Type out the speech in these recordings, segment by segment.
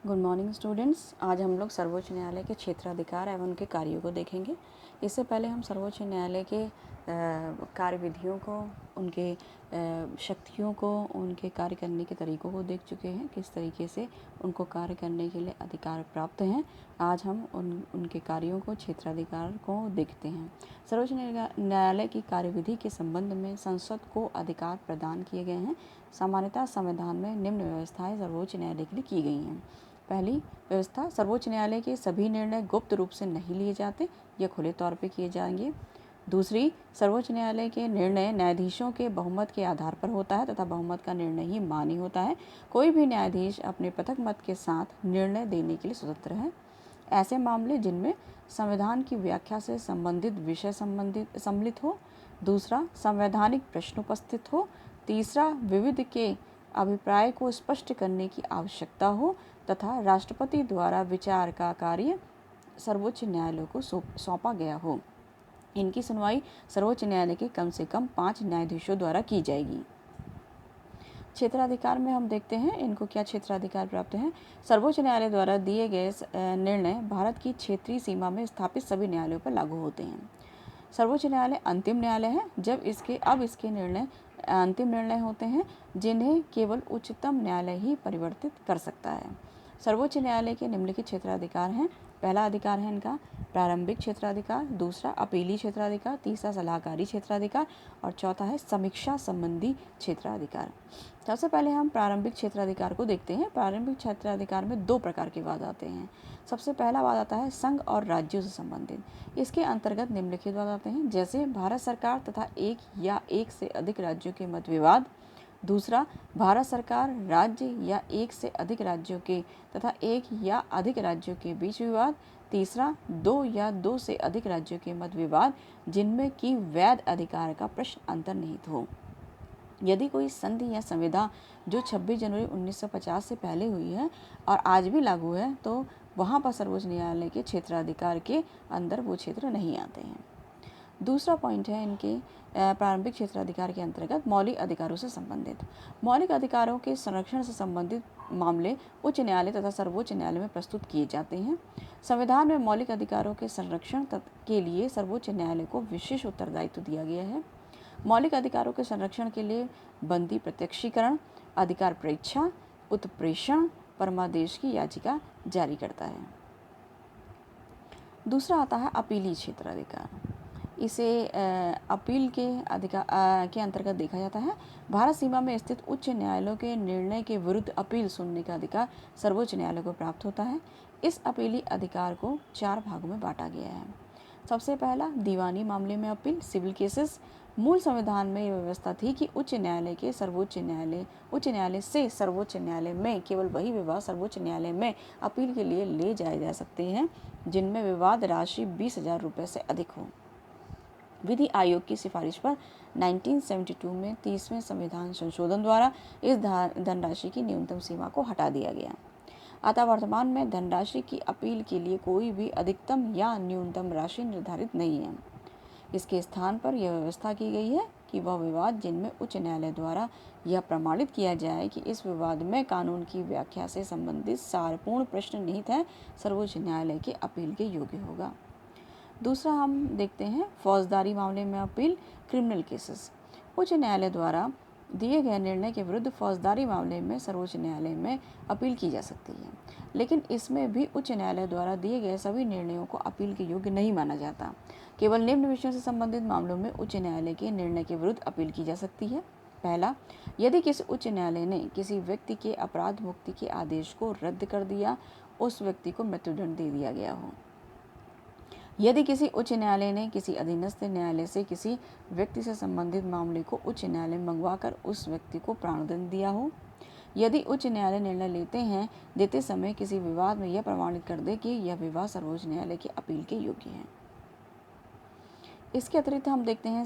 Good morning students. आज हम लोग सर्वोच्च न्यायालय के क्षेत्राधिकार एवं उनके कार्यों को देखेंगे। इससे पहले हम सर्वोच्च न्यायालय के कार्यविधियों को, उनके शक्तियों को, उनके कार्य करने के तरीक़ों को देख चुके हैं, किस तरीके से उनको कार्य करने के लिए अधिकार प्राप्त हैं। आज हम उनके कार्यों को, क्षेत्राधिकार को देखते हैं। सर्वोच्च न्यायालय की कार्यविधि के संबंध में संसद को अधिकार प्रदान किए गए हैं। सामान्यतः संविधान में निम्न व्यवस्थाएं सर्वोच्च न्यायालय के लिए की गई हैं। पहली व्यवस्था, सर्वोच्च न्यायालय के सभी निर्णय गुप्त रूप से नहीं लिए जाते, ये खुले तौर पे किए जाएंगे। दूसरी, सर्वोच्च न्यायालय के निर्णय न्यायाधीशों के बहुमत के आधार पर होता है तथा बहुमत का निर्णय ही मान्य होता है। कोई भी न्यायाधीश अपने पृथक मत के साथ निर्णय देने के लिए स्वतंत्र है। ऐसे मामले जिनमें संविधान की व्याख्या से संबंधित विषय सम्मिलित हो। दूसरा, संवैधानिक प्रश्न उपस्थित हो। तीसरा, विविध के अभिप्राय को स्पष्ट करने की आवश्यकता हो तथा राष्ट्रपति द्वारा विचार का कार्य सर्वोच्च न्यायालय को सौंपा गया हो। इनकी सुनवाई सर्वोच्च न्यायालय के कम से कम 5 न्यायाधीशों द्वारा की जाएगी। क्षेत्राधिकार में हम देखते हैं इनको क्या क्षेत्राधिकार प्राप्त है। सर्वोच्च न्यायालय द्वारा दिए गए निर्णय भारत की क्षेत्रीय सीमा में स्थापित सभी न्यायालयों पर लागू होते हैं। सर्वोच्च न्यायालय अंतिम न्यायालय है। इसके निर्णय अंतिम निर्णय होते हैं जिन्हें केवल उच्चतम न्यायालय ही परिवर्तित कर सकता है। सर्वोच्च न्यायालय के निम्नलिखित क्षेत्राधिकार हैं। पहला अधिकार है इनका प्रारंभिक क्षेत्राधिकार, दूसरा अपीली क्षेत्राधिकार, तीसरा सलाहकारी क्षेत्राधिकार और चौथा है समीक्षा संबंधी क्षेत्राधिकार। सबसे पहले हम प्रारंभिक क्षेत्राधिकार को देखते हैं। प्रारंभिक क्षेत्राधिकार में 2 प्रकार के वाद आते हैं। सबसे पहला वाद आता है संघ और राज्यों से संबंधित। इसके अंतर्गत निम्नलिखित वाद आते हैं, जैसे भारत सरकार तथा एक या एक से अधिक राज्यों के मत विवाद। दूसरा, भारत सरकार, राज्य या एक से अधिक राज्यों के तथा एक या अधिक राज्यों के बीच विवाद। तीसरा, 2 या 2 से अधिक राज्यों के मत विवाद जिनमें कि वैध अधिकार का प्रश्न अंतर्निहित हो। यदि कोई संधि या संविदा जो 26 जनवरी 1950 से पहले हुई है और आज भी लागू है, तो वहाँ पर सर्वोच्च न्यायालय के क्षेत्राधिकार के अंदर वो क्षेत्र नहीं आते हैं। दूसरा पॉइंट है इनके प्रारंभिक क्षेत्राधिकार के अंतर्गत मौलिक अधिकारों से संबंधित। मौलिक अधिकारों के संरक्षण से संबंधित मामले उच्च न्यायालय तथा सर्वोच्च न्यायालय में प्रस्तुत किए जाते हैं। संविधान में मौलिक अधिकारों के संरक्षण के लिए सर्वोच्च न्यायालय को विशेष उत्तरदायित्व दिया गया है। मौलिक अधिकारों के संरक्षण के लिए बंदी प्रत्यक्षीकरण, अधिकार परीक्षा, उत्प्रेषण, परमादेश की याचिका जारी करता है। दूसरा आता है अपीली क्षेत्राधिकार। इसे अपील के अंतर्गत देखा जाता है। भारत सीमा में स्थित उच्च न्यायालयों के निर्णय के विरुद्ध अपील सुनने का अधिकार सर्वोच्च न्यायालय को प्राप्त होता है। इस अपीली अधिकार को 4 भागों में बांटा गया है। सबसे पहला, दीवानी मामले में अपील, सिविल केसेस। मूल संविधान में यह व्यवस्था थी कि उच्च न्यायालय से सर्वोच्च न्यायालय में केवल वही विवाद सर्वोच्च न्यायालय में अपील के लिए ले जाए जा सकते हैं जिनमें विवाद राशि 20,000 रुपये से अधिक हो। विधि आयोग की सिफारिश पर 1972 में 30वें संविधान संशोधन द्वारा इस धनराशि की न्यूनतम सीमा को हटा दिया गया। अतः वर्तमान में धनराशि की अपील के लिए कोई भी अधिकतम या न्यूनतम राशि निर्धारित नहीं है। इसके स्थान पर यह व्यवस्था की गई है कि वह विवाद जिनमें उच्च न्यायालय द्वारा यह प्रमाणित किया जाए कि इस विवाद में कानून की व्याख्या से संबंधित सारपूर्ण प्रश्न निहित है, सर्वोच्च न्यायालय के अपील के योग्य होगा। दूसरा हम देखते हैं फौजदारी मामले में अपील, क्रिमिनल केसेस। उच्च न्यायालय द्वारा दिए गए निर्णय के विरुद्ध फौजदारी मामले में सर्वोच्च न्यायालय में अपील की जा सकती है, लेकिन इसमें भी उच्च न्यायालय द्वारा दिए गए सभी निर्णयों को अपील के योग्य नहीं माना जाता। केवल निम्न विषयों से संबंधित मामलों में उच्च न्यायालय के निर्णय के विरुद्ध अपील की जा सकती है। पहला, यदि किसी उच्च न्यायालय ने किसी व्यक्ति के अपराध मुक्ति के आदेश को रद्द कर दिया, उस व्यक्ति को मृत्युदंड दे दिया गया हो। यदि किसी उच्च न्यायालय ने किसी अधीनस्थ न्यायालय से किसी व्यक्ति से संबंधित मामले को उच्च न्यायालय में मंगवाकर उस व्यक्ति को प्राणदंड दिया हो। यदि उच्च न्यायालय निर्णय देते समय किसी विवाद में यह प्रमाणित कर दे कि यह विवाद सर्वोच्च न्यायालय की अपील के योग्य है। इसके अतिरिक्त हम देखते हैं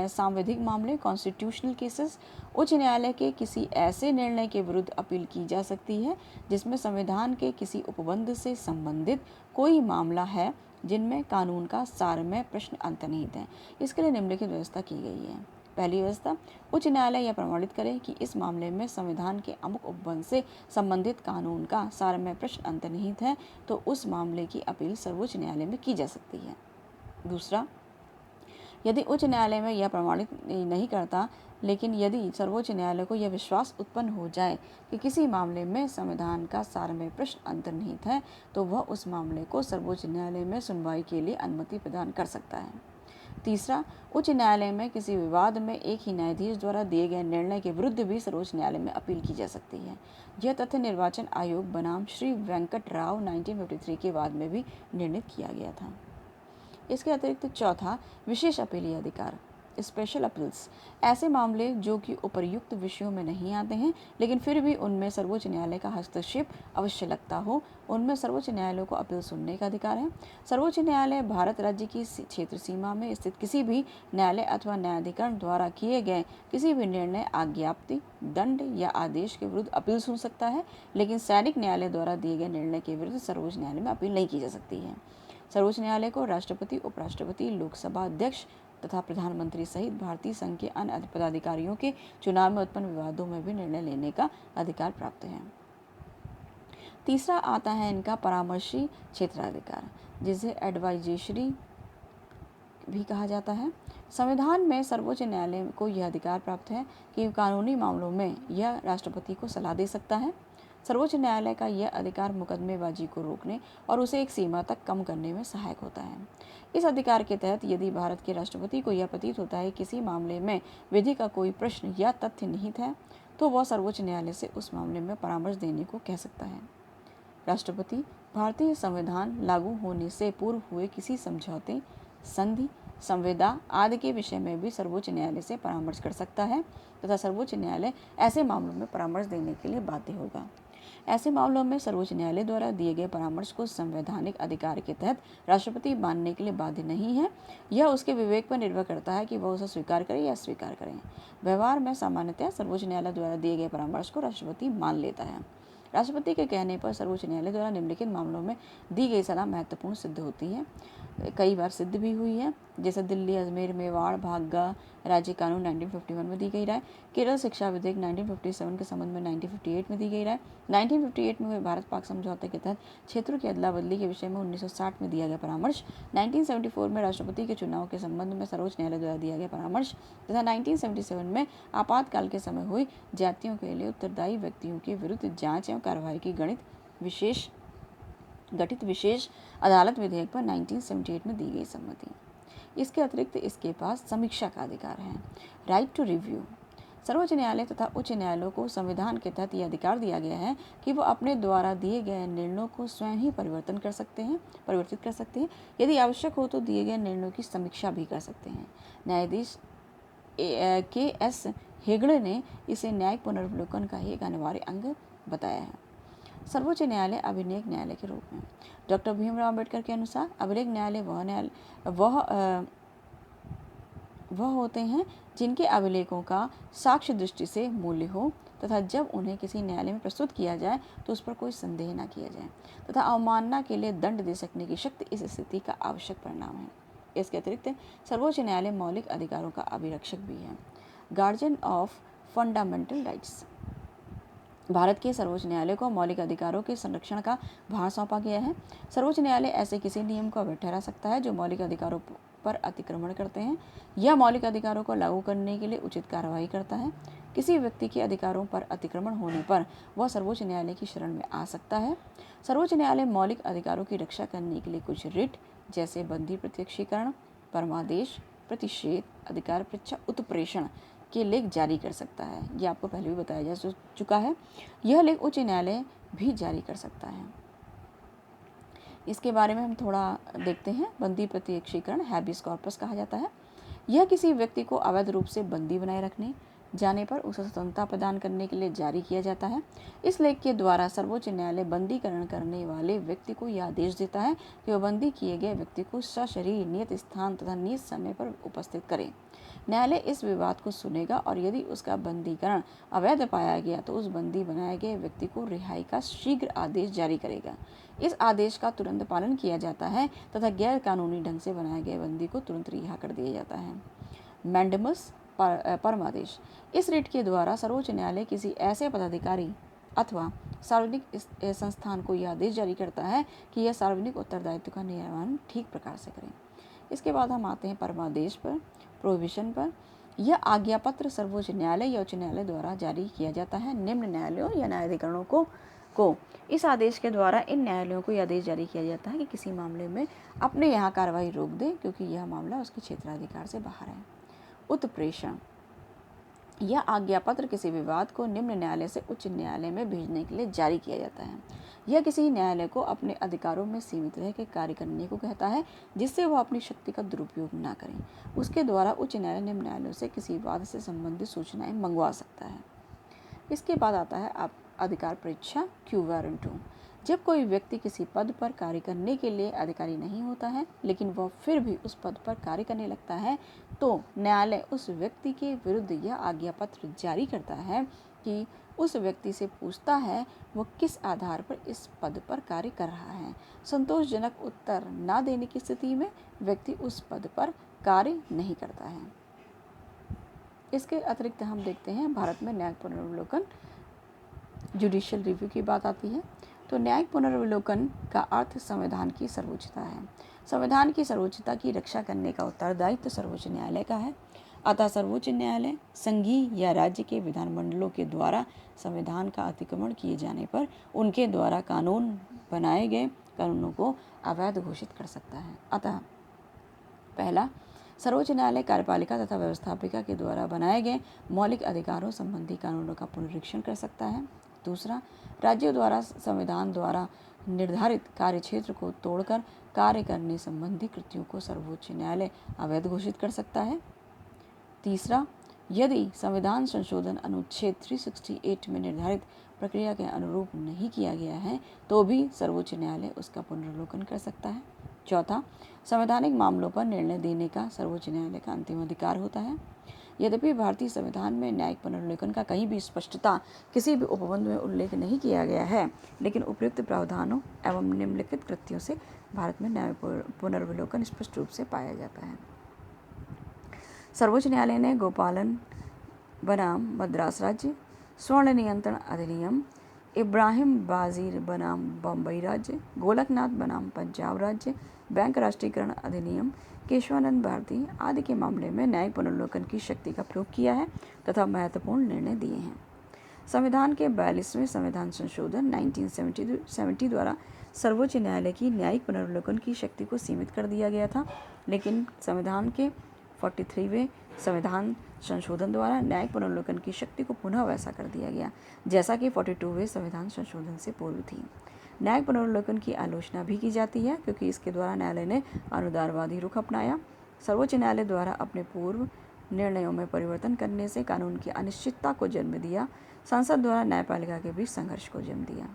सांवैधिक मामले, कॉन्स्टिट्यूशनल केसेस। उच्च न्यायालय के किसी ऐसे निर्णय के विरुद्ध अपील की जा सकती है जिसमें संविधान के किसी उपबंध से संबंधित कोई मामला है जिनमें कानून का सारमय प्रश्न अंतर्निहित है। इसके लिए निम्नलिखित व्यवस्था की गई है। पहली व्यवस्था, उच्च न्यायालय यह प्रमाणित करे कि इस मामले में संविधान के अमुक उपबंध से संबंधित कानून का सारमय प्रश्न अंतर्निहित है तो उस मामले की अपील सर्वोच्च न्यायालय में की जा सकती है। दूसरा, यदि उच्च न्यायालय में यह प्रमाणित नहीं करता, लेकिन यदि सर्वोच्च न्यायालय को यह विश्वास उत्पन्न हो जाए कि किसी मामले में संविधान का सारमय प्रश्न अंतर्निहित है तो वह उस मामले को सर्वोच्च न्यायालय में सुनवाई के लिए अनुमति प्रदान कर सकता है। तीसरा, उच्च न्यायालय में किसी विवाद में एक ही न्यायाधीश द्वारा दिए गए निर्णय के विरुद्ध भी सर्वोच्च न्यायालय में अपील की जा सकती है। यह तथ्य निर्वाचन आयोग बनाम श्री वेंकट राव 1953 के बाद में भी निर्णित किया गया था। इसके अतिरिक्त चौथा, विशेष अपीलीय अधिकार, स्पेशल अपील्स, ऐसे मामले जो कि उपर्युक्त विषयों में नहीं आते हैं लेकिन फिर भी उनमें सर्वोच्च न्यायालय का हस्तक्षेप अवश्य लगता हो, उनमें सर्वोच्च न्यायालय को अपील सुनने का अधिकार है। सर्वोच्च न्यायालय भारत राज्य की क्षेत्र सीमा में स्थित किसी भी न्यायालय अथवा न्यायाधिकरण द्वारा किए गए किसी भी निर्णय, आज्ञप्ति, दंड या आदेश के विरुद्ध अपील सुन सकता है, लेकिन सैनिक न्यायालय द्वारा दिए गए निर्णय के विरुद्ध सर्वोच्च न्यायालय में अपील नहीं की जा सकती है। सर्वोच्च न्यायालय को राष्ट्रपति, उपराष्ट्रपति, लोकसभा अध्यक्ष तथा प्रधानमंत्री सहित भारतीय संघ के अन्य पदाधिकारियों के चुनाव में उत्पन्न विवादों में भी निर्णय लेने का अधिकार प्राप्त है। तीसरा आता है इनका परामर्शी क्षेत्राधिकार, जिसे एडवाइजरी भी कहा जाता है। संविधान में सर्वोच्च न्यायालय को यह अधिकार प्राप्त है कि कानूनी मामलों में यह राष्ट्रपति को सलाह दे सकता है। सर्वोच्च न्यायालय का यह अधिकार मुकदमेबाजी को रोकने और उसे एक सीमा तक कम करने में सहायक होता है। इस अधिकार के तहत यदि भारत के राष्ट्रपति को यह प्रतीत होता है किसी मामले में विधि का कोई प्रश्न या तथ्य निहित है तो वह सर्वोच्च न्यायालय से उस मामले में परामर्श देने को कह सकता है। राष्ट्रपति भारतीय संविधान लागू होने से पूर्व हुए किसी समझौते, संधि, संविदा आदि के विषय में भी सर्वोच्च न्यायालय से परामर्श कर सकता है तथा सर्वोच्च न्यायालय ऐसे मामलों में परामर्श देने के लिए बाध्य होगा। ऐसे मामलों में सर्वोच्च न्यायालय द्वारा दिए गए परामर्श को संवैधानिक अधिकार के तहत राष्ट्रपति मानने के लिए बाध्य नहीं है। यह उसके विवेक पर निर्भर करता है कि वह उसे स्वीकार करे या अस्वीकार करे। व्यवहार में सामान्यतः सर्वोच्च न्यायालय द्वारा दिए गए परामर्श को राष्ट्रपति मान लेता है। राष्ट्रपति के कहने पर सर्वोच्च न्यायालय द्वारा निम्नलिखित मामलों में दी गई सलाह महत्वपूर्ण सिद्ध होती है, कई बार सिद्ध भी हुई है, जैसे दिल्ली, अजमेर, मेवाड़, भागगा राज्य कानून 1951 में दी गई राय, केरल शिक्षा विधेयक 1957 के संबंध में 1958 में दी गई राय, 1958 में हुए भारत पाक समझौते के तहत क्षेत्रों की अदला बदली के विषय में 1960 में दिया गया परामर्श, 1974 में राष्ट्रपति के चुनाव के संबंध में सर्वोच्च न्यायालय द्वारा दिया गया परामर्श तथा 1977 में आपातकाल के समय हुई जातियों के लिए उत्तरदायी व्यक्तियों के विरुद्ध जांच एवं कार्रवाई की गठित विशेष अदालत विधेयक पर 1978 में दी गई सम्मति। इसके अतिरिक्त इसके पास समीक्षा का अधिकार है, राइट टू रिव्यू। सर्वोच्च न्यायालय तथा उच्च न्यायालयों को संविधान के तहत यह अधिकार दिया गया है कि वो अपने द्वारा दिए गए निर्णयों को स्वयं ही परिवर्तित कर सकते हैं। यदि आवश्यक हो तो दिए गए निर्णयों की समीक्षा भी कर सकते हैं। न्यायाधीश के.एस. हेगड़े ने इसे न्यायिक पुनर्विलोकन का ही एक अनिवार्य अंग बताया है। सर्वोच्च न्यायालय अभिलेख न्यायालय के रूप में डॉक्टर भीमराव अम्बेडकर के अनुसार अभिलेख न्यायालय वह होते हैं जिनके अभिलेखों का साक्ष्य दृष्टि से मूल्य हो तथा जब उन्हें किसी न्यायालय में प्रस्तुत किया जाए तो उस पर कोई संदेह न किया जाए तथा अवमानना के लिए दंड दे सकने की शक्ति इस स्थिति का आवश्यक परिणाम है। इसके अतिरिक्त सर्वोच्च न्यायालय मौलिक अधिकारों का अभिरक्षक भी है, guardian of fundamental rights. Bharat के सर्वोच्च न्यायालय को मौलिक अधिकारों के संरक्षण का भार सौंपा गया है। सर्वोच्च न्यायालय ऐसे किसी नियम को अवैध ठहरा सकता है जो मौलिक अधिकारों पर अतिक्रमण करते हैं या मौलिक अधिकारों को लागू करने के लिए उचित कार्रवाई करता है। किसी व्यक्ति के अधिकारों पर अतिक्रमण होने पर वह सर्वोच्च न्यायालय की शरण में आ सकता है। सर्वोच्च न्यायालय मौलिक अधिकारों की रक्षा करने के लिए कुछ रिट जैसे बंदी प्रत्यक्षीकरण, परमादेश, प्रतिषेध, अधिकार परीक्षा, उत्प्रेषण के लेख जारी कर सकता है। ये आपको पहले भी बताया जा चुका है। यह लेख उच्च न्यायालय भी जारी कर सकता है। इसके बारे में हम थोड़ा देखते हैं। बंदी प्रत्यक्षीकरण हैबियस कॉर्पस कहा जाता है। यह किसी व्यक्ति को अवैध रूप से बंदी बनाए रखने जाने पर उसे स्वतंत्रता प्रदान करने के लिए जारी किया जाता है। इस लेख के द्वारा सर्वोच्च न्यायालय बंदीकरण करने वाले व्यक्ति को यह आदेश देता है कि वह बंदी किए गए व्यक्ति को सशरीर नियत स्थान तथा नियत समय पर उपस्थित करे। न्यायालय इस विवाद को सुनेगा और यदि उसका बंदीकरण अवैध पाया गया तो उस बंदी बनाए गए व्यक्ति को रिहाई का शीघ्र आदेश जारी करेगा। इस आदेश का तुरंत पालन किया जाता है तथा गैर कानूनी ढंग से बनाए गए बंदी को तुरंत रिहा कर दिया जाता है। मैंडेमस परमादेश। इस रिट के द्वारा सर्वोच्च न्यायालय किसी ऐसे पदाधिकारी अथवा सार्वजनिक संस्थान को यह आदेश जारी करता है कि यह सार्वजनिक उत्तरदायित्व का निर्वहन ठीक प्रकार से करें। इसके बाद हम आते हैं परमादेश पर, प्रोहिबिशन पर। यह आज्ञा पत्र सर्वोच्च न्यायालय या उच्च न्यायालय द्वारा जारी किया जाता है। निम्न न्यायालयों या न्यायाधिकरणों को इस आदेश के द्वारा इन न्यायालयों को यह आदेश जारी किया जाता है कि किसी मामले में अपने यहाँ कार्रवाई रोक दे, क्योंकि यह मामला उसके क्षेत्राधिकार से बाहर है। उत्प्रेषण, यह आज्ञा पत्र किसी विवाद को निम्न न्यायालय से उच्च न्यायालय में भेजने के लिए जारी किया जाता है। यह किसी न्यायालय को अपने अधिकारों में सीमित रह के कार्य करने को कहता है, जिससे वह अपनी शक्ति का दुरुपयोग न करें। उसके द्वारा उच्च न्यायालय निम्न न्यायालयों से किसी वाद से संबंधित सूचनाएं मंगवा सकता है। इसके बाद आता है अधिकार परीक्षा, क्यू वारंटू। जब कोई व्यक्ति किसी पद पर कार्य करने के लिए अधिकारी नहीं होता है, लेकिन वह फिर भी उस पद पर कार्य करने लगता है, तो न्यायालय उस व्यक्ति के विरुद्ध यह आज्ञा पत्र जारी करता है कि उस व्यक्ति से पूछता है वो किस आधार पर इस पद पर कार्य कर रहा है। संतोषजनक उत्तर न देने की स्थिति में व्यक्ति उस पद पर कार्य नहीं करता है। इसके अतिरिक्त हम देखते हैं भारत में न्यायिक पुनर्विलोकन, जुडिशियल रिव्यू की बात आती है। तो न्यायिक पुनर्विलोकन का अर्थ संविधान की सर्वोच्चता है। संविधान की सर्वोच्चता की रक्षा करने का उत्तरदायित्व सर्वोच्च न्यायालय का है। अतः सर्वोच्च न्यायालय संघीय या राज्य के विधानमंडलों के द्वारा संविधान का अतिक्रमण किए जाने पर उनके द्वारा कानून बनाए गए कानूनों को अवैध घोषित कर सकता है। अतः पहला, सर्वोच्च न्यायालय कार्यपालिका तथा व्यवस्थापिका के द्वारा बनाए गए मौलिक अधिकारों संबंधी कानूनों का पुनरीक्षण कर सकता है। दूसरा, राज्यों द्वारा संविधान द्वारा निर्धारित कार्यक्षेत्र को तोड़कर कार्य करने संबंधी कृतियों को सर्वोच्च न्यायालय अवैध घोषित कर सकता है। तीसरा, यदि संविधान संशोधन अनुच्छेद 368 में निर्धारित प्रक्रिया के अनुरूप नहीं किया गया है तो भी सर्वोच्च न्यायालय उसका पुनर्विलोकन कर सकता है। चौथा, संवैधानिक मामलों पर निर्णय देने का सर्वोच्च न्यायालय का अंतिम अधिकार होता है। यद्यपि भारतीय संविधान में न्यायिक पुनर्विलोकन का कहीं भी स्पष्टता किसी भी उपबंध में उल्लेख नहीं किया गया है, लेकिन उपयुक्त प्रावधानों एवं निम्नलिखित कृतियों से भारत में न्याय पुनर्विलोकन स्पष्ट रूप से पाया जाता है। सर्वोच्च न्यायालय ने गोपालन बनाम मद्रास राज्य, स्वर्ण नियंत्रण अधिनियम, इब्राहिम बाजीर बनाम बम्बई राज्य, गोलकनाथ बनाम पंजाब राज्य, बैंक राष्ट्रीयकरण अधिनियम, केशवानंद भारती आदि के मामले में न्यायिक पुनर्विलोकन की शक्ति का प्रयोग किया है तथा महत्वपूर्ण निर्णय दिए हैं। संविधान के 42वें संविधान संशोधन 1970 द्वारा सर्वोच्च न्यायालय की न्यायिक पुनर्विलोकन की शक्ति को सीमित कर दिया गया था, लेकिन संविधान के 43वें संविधान संशोधन द्वारा न्यायिक पुनर्विलोकन की शक्ति को पुनः वैसा कर दिया गया जैसा कि 42वें संविधान संशोधन से पूर्व थी। न्यायिक पुनर्विलोकन की आलोचना भी की जाती है क्योंकि इसके द्वारा न्यायालय ने अनुदारवादी रुख अपनाया। सर्वोच्च न्यायालय द्वारा अपने पूर्व निर्णयों में परिवर्तन करने से कानून की अनिश्चितता को जन्म दिया, संसद द्वारा न्यायपालिका के बीच संघर्ष को जन्म दिया।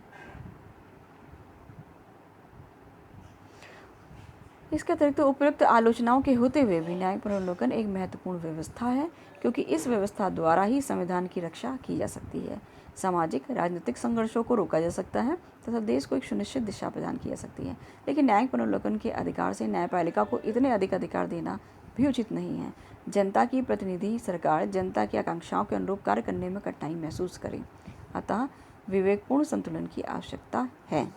इसके अतिरिक्त उपयुक्त आलोचनाओं के होते हुए भी न्यायिक पुनर्विलोकन एक महत्वपूर्ण व्यवस्था है, क्योंकि इस व्यवस्था द्वारा ही संविधान की रक्षा की जा सकती है, सामाजिक राजनीतिक संघर्षों को रोका जा सकता है तथा देश को एक सुनिश्चित दिशा प्रदान की जा सकती है। लेकिन न्यायिक पुनर्विलोकन के अधिकार से न्यायपालिका को इतने अधिक अधिकार देना भी उचित नहीं है। जनता की प्रतिनिधि सरकार जनता की आकांक्षाओं के अनुरूप कार्य करने में कठिनाई महसूस करे, अतः विवेकपूर्ण संतुलन की आवश्यकता है।